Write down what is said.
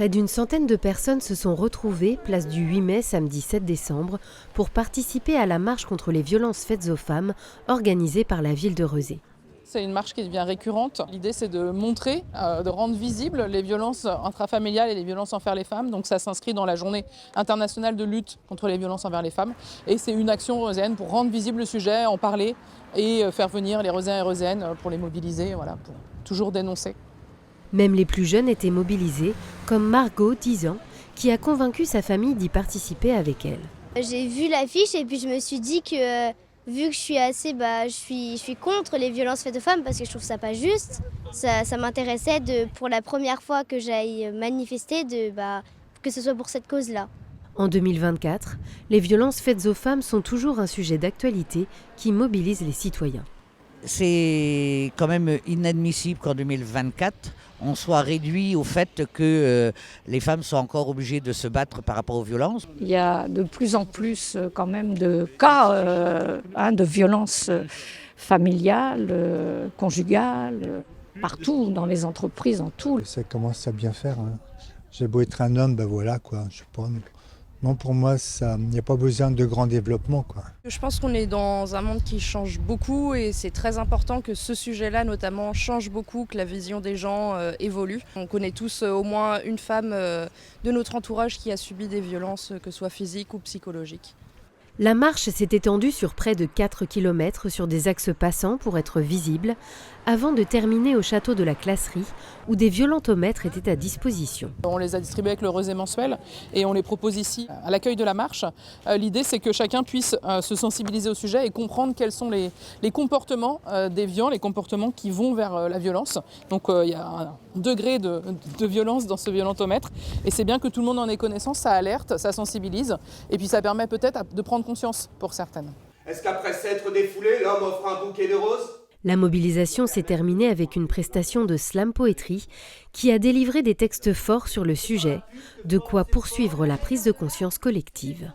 Près d'une centaine de personnes se sont retrouvées, place du 8 mai, samedi 7 décembre, pour participer à la marche contre les violences faites aux femmes, organisée par la ville de Rezé. C'est une marche qui devient récurrente. L'idée, c'est de montrer, de rendre visibles les violences intrafamiliales et les violences envers les femmes. Donc ça s'inscrit dans la journée internationale de lutte contre les violences envers les femmes. Et c'est une action reuséenne pour rendre visible le sujet, en parler et faire venir les Reuséens et Reuséennes pour les mobiliser, voilà, pour toujours dénoncer. Même les plus jeunes étaient mobilisés, comme Margot, 10 ans, qui a convaincu sa famille d'y participer avec elle. J'ai vu l'affiche et puis je me suis dit que vu que je suis assez, je suis contre les violences faites aux femmes parce que je trouve ça pas juste. Ça m'intéressait pour la première fois que j'aille manifester, que ce soit pour cette cause-là. En 2024, les violences faites aux femmes sont toujours un sujet d'actualité qui mobilise les citoyens. C'est quand même inadmissible qu'en 2024, on soit réduit au fait que les femmes sont encore obligées de se battre par rapport aux violences. Il y a de plus en plus quand même de cas de violences familiales, conjugales, partout, dans les entreprises, en tout. Ça commence à bien faire. Hein. J'ai beau être un homme, voilà quoi, je sais pas. Non, pour moi, il n'y a pas besoin de grand développement, quoi. Je pense qu'on est dans un monde qui change beaucoup et c'est très important que ce sujet-là notamment change beaucoup, que la vision des gens évolue. On connaît tous au moins une femme de notre entourage qui a subi des violences, que ce soit physiques ou psychologiques. La marche s'est étendue sur près de 4 km sur des axes passants pour être visible, avant de terminer au château de la Classerie, où des violentomètres étaient à disposition. On les a distribués avec le Rezé mensuel et on les propose ici à l'accueil de la marche. L'idée, c'est que chacun puisse se sensibiliser au sujet et comprendre quels sont les comportements déviants, les comportements qui vont vers la violence. Donc il y a un degré de violence dans ce violentomètre et c'est bien que tout le monde en ait connaissance, ça alerte, ça sensibilise et puis ça permet peut-être de prendre conscience pour certaines. Est-ce qu'après s'être défoulé, l'homme offre un bouquet de roses ? La mobilisation s'est terminée avec une prestation de slam poétrie qui a délivré des textes forts sur le sujet, de quoi poursuivre la prise de conscience collective.